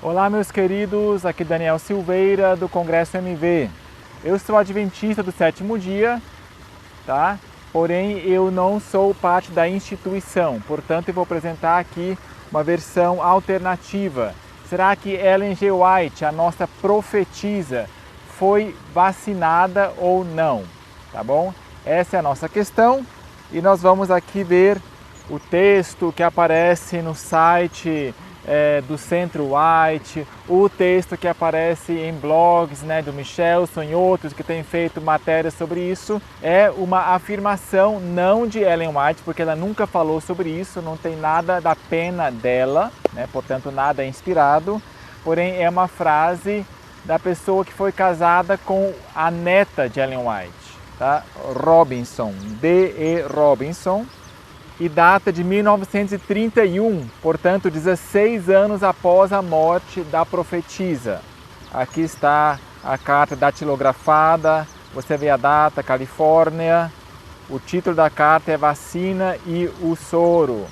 Olá, meus queridos, aqui Daniel Silveira do Congresso MV. Eu sou adventista do sétimo dia, tá? Porém, eu não sou parte da instituição, portanto, eu vou apresentar aqui uma versão alternativa. Será que Ellen G. White, a nossa profetisa, foi vacinada ou não? Tá bom? Essa é a nossa questão e nós vamos aqui ver o texto que aparece no site do Centro White, o texto que aparece em blogs, do Michelson e outros que têm feito matérias sobre isso. É uma afirmação não de Ellen White, porque ela nunca falou sobre isso, não tem nada da pena dela, portanto nada é inspirado, porém é uma frase da pessoa que foi casada com a neta de Ellen White, tá? Robinson, D.E. Robinson, e data de 1931, portanto 16 anos após a morte da profetisa. Aqui está a carta datilografada, você vê a data, Califórnia, o título da carta é Vacina e o Soro.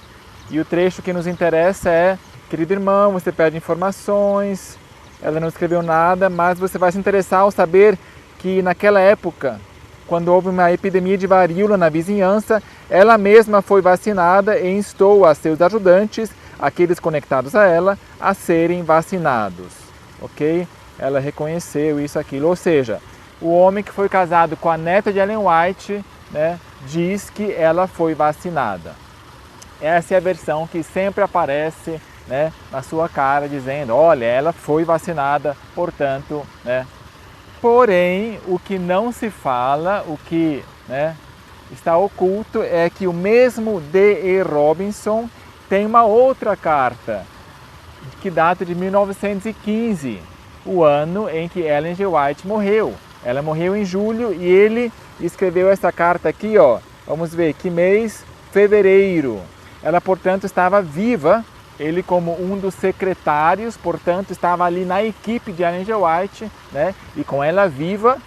E o trecho que nos interessa é: querido irmão, você pede informações, ela não escreveu nada, mas você vai se interessar ao saber que naquela época, quando houve uma epidemia de varíola na vizinhança, ela mesma foi vacinada e instou a seus ajudantes, aqueles conectados a ela, a serem vacinados. Ok? Ela reconheceu isso, aquilo. Ou seja, o homem que foi casado com a neta de Ellen White, diz que ela foi vacinada. Essa é a versão que sempre aparece na sua cara, dizendo: olha, ela foi vacinada, portanto, Porém, o que não se fala, o que está oculto, é que o mesmo D.E. Robinson tem uma outra carta, que data de 1915, o ano em que Ellen G. White morreu. Ela morreu em julho e ele escreveu essa carta aqui, ó. Vamos ver, que mês? Fevereiro. Ela, portanto, estava viva. Ele, como um dos secretários, portanto, estava ali na equipe de Ellen G. White, e com ela viva,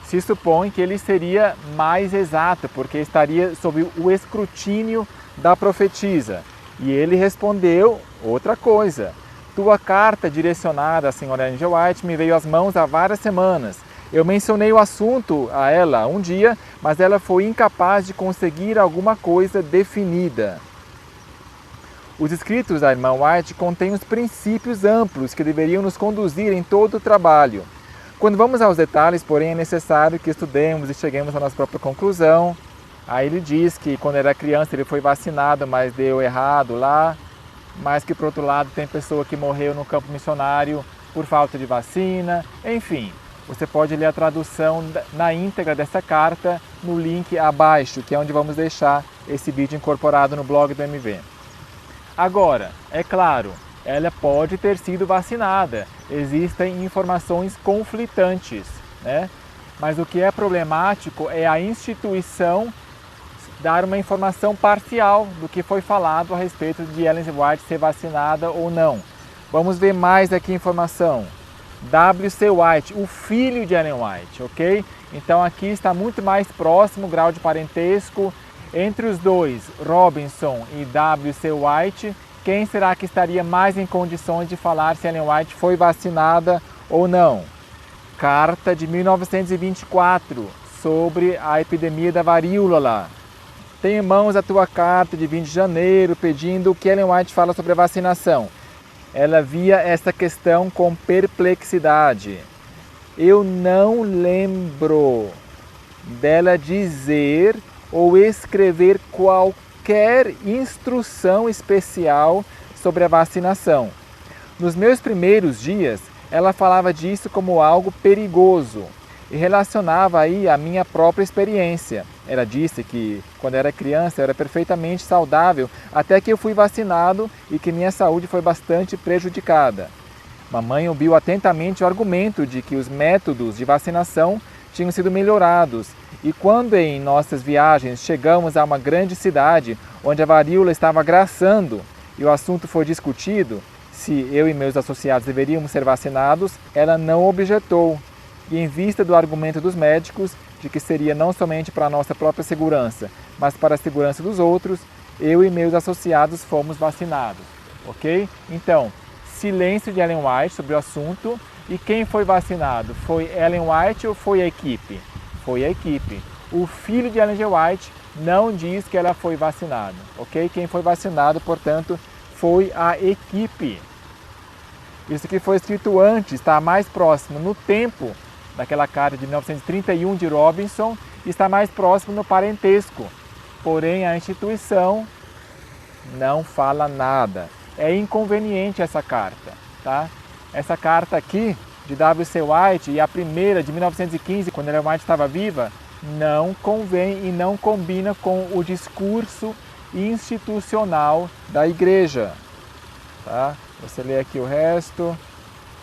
se supõe que ele seria mais exato, porque estaria sob o escrutínio da profetisa. E ele respondeu outra coisa: tua carta direcionada à senhora Ellen G. White me veio às mãos há várias semanas. Eu mencionei o assunto a ela um dia, mas ela foi incapaz de conseguir alguma coisa definida. Os escritos da irmã White contêm os princípios amplos que deveriam nos conduzir em todo o trabalho. Quando vamos aos detalhes, porém, é necessário que estudemos e cheguemos à nossa própria conclusão. Aí ele diz que quando era criança ele foi vacinado, mas deu errado lá, mas que por outro lado tem pessoa que morreu no campo missionário por falta de vacina. Enfim, você pode ler a tradução na íntegra dessa carta no link abaixo, que é onde vamos deixar esse vídeo incorporado no blog do MV. Agora, é claro, ela pode ter sido vacinada, existem informações conflitantes, Mas o que é problemático é a instituição dar uma informação parcial do que foi falado a respeito de Ellen G. White ser vacinada ou não. Vamos ver mais aqui informação. W.C. White, o filho de Ellen White, ok? Então aqui está muito mais próximo o grau de parentesco entre os dois, Robinson e W.C. White. Quem será que estaria mais em condições de falar se Ellen White foi vacinada ou não? Carta de 1924 sobre a epidemia da varíola lá. Tem em mãos a tua carta de 20 de janeiro pedindo o que Ellen White fala sobre a vacinação. Ela via essa questão com perplexidade. Eu não lembro dela dizer ou escrever qualquer instrução especial sobre a vacinação. Nos meus primeiros dias, ela falava disso como algo perigoso e relacionava aí a minha própria experiência. Ela disse que quando era criança eu era perfeitamente saudável até que eu fui vacinado e que minha saúde foi bastante prejudicada. Mamãe ouviu atentamente o argumento de que os métodos de vacinação tinham sido melhorados. E quando em nossas viagens chegamos a uma grande cidade onde a varíola estava agraçando e o assunto foi discutido, se eu e meus associados deveríamos ser vacinados, ela não objetou. E em vista do argumento dos médicos de que seria não somente para a nossa própria segurança, mas para a segurança dos outros, eu e meus associados fomos vacinados, ok? Então, silêncio de Ellen White sobre o assunto. E quem foi vacinado? Foi Ellen White ou foi a equipe? Foi a equipe. O filho de Ellen G. White não diz que ela foi vacinada, ok? Quem foi vacinado, portanto, foi a equipe. Isso que foi escrito antes, está mais próximo no tempo daquela carta de 1931 de Robinson, está mais próximo no parentesco. Porém, a instituição não fala nada. É inconveniente essa carta, tá? Essa carta aqui, de W.C. White, e a primeira de 1915, quando Ellen White estava viva, não convém e não combina com o discurso institucional da igreja. Tá? Você lê aqui o resto.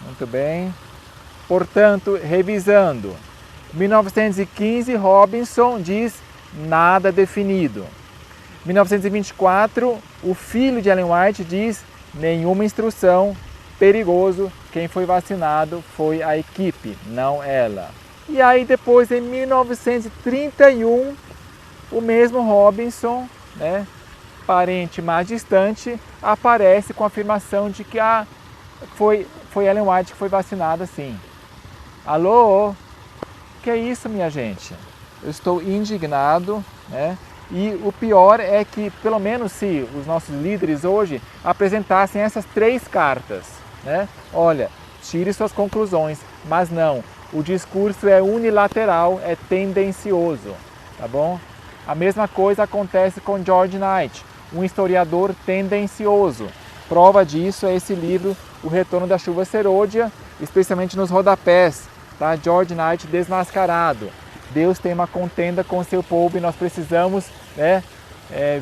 Muito bem. Portanto, revisando. 1915, Robinson diz nada definido. 1924, o filho de Ellen White diz nenhuma instrução, perigoso, quem foi vacinado foi a equipe, não ela. E aí depois, em 1931, o mesmo Robinson, né, parente mais distante, aparece com a afirmação de que foi Ellen White que foi vacinada sim. Alô? Que é isso, minha gente? Eu estou indignado, né? E o pior é que, pelo menos se os nossos líderes hoje apresentassem essas 3 cartas, né? Olha, tire suas conclusões, mas não, o discurso é unilateral, é tendencioso, tá bom? A mesma coisa acontece com George Knight, um historiador tendencioso. Prova disso é esse livro, O Retorno da Chuva Serôdia, especialmente nos rodapés, tá? George Knight desmascarado. Deus tem uma contenda com o seu povo e nós precisamos, né,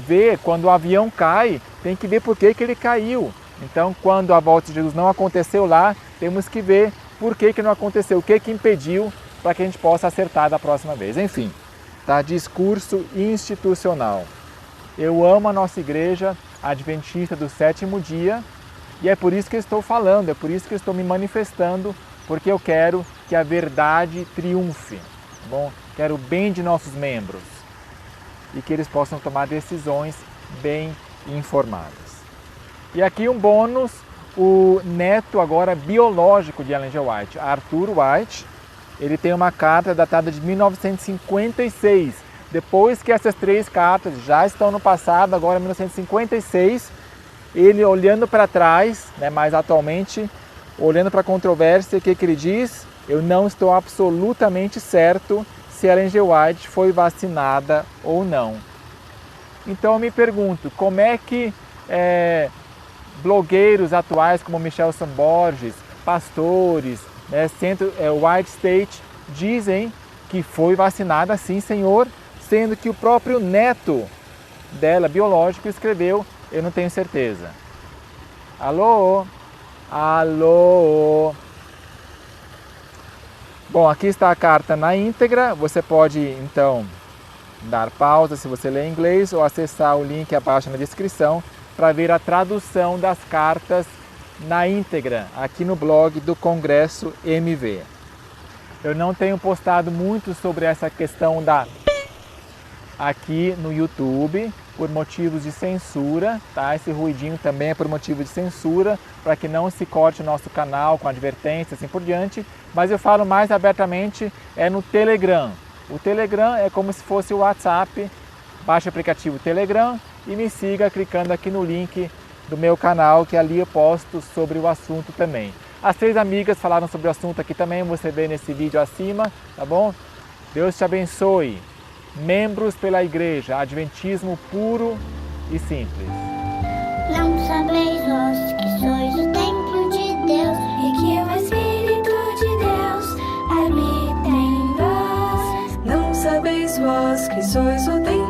ver quando o avião cai, tem que ver por que ele caiu. Então, quando a volta de Jesus não aconteceu lá, temos que ver por que não aconteceu, o que impediu, para que a gente possa acertar da próxima vez. Enfim, tá? Discurso institucional. Eu amo a nossa igreja adventista do 7º dia e é por isso que eu estou falando, é por isso que eu estou me manifestando, porque eu quero que a verdade triunfe. Tá bom? Quero o bem de nossos membros e que eles possam tomar decisões bem informadas. E aqui um bônus, o neto agora biológico de Ellen G. White, Arthur White, ele tem uma carta datada de 1956. Depois que essas 3 cartas já estão no passado, agora 1956, ele olhando para trás, né, mais atualmente, olhando para a controvérsia, o que ele diz? Eu não estou absolutamente certo se Ellen G. White foi vacinada ou não. Então eu me pergunto, como é que blogueiros atuais como Michelson Borges, pastores, né, White State, dizem que foi vacinada sim, senhor, sendo que o próprio neto dela, biológico, escreveu, eu não tenho certeza. Alô? Alô? Bom, aqui está a carta na íntegra, você pode então dar pausa se você lê em inglês ou acessar o link abaixo na descrição para ver a tradução das cartas na íntegra aqui no blog do Congresso MV. Eu não tenho postado muito sobre essa questão aqui no YouTube por motivos de censura, tá? Esse ruidinho também é por motivo de censura, para que não se corte o nosso canal com advertências e assim por diante, mas eu falo mais abertamente no Telegram. O Telegram é como se fosse o WhatsApp, baixe o aplicativo Telegram e me siga clicando aqui no link do meu canal, que ali eu posto sobre o assunto também. As 3 amigas falaram sobre o assunto aqui também, você vê nesse vídeo acima, tá bom? Deus te abençoe. Membros pela igreja, adventismo puro e simples. Não sabeis vós que sois o templo de Deus e que o Espírito de Deus habita em vós. Não sabeis vós que sois o templo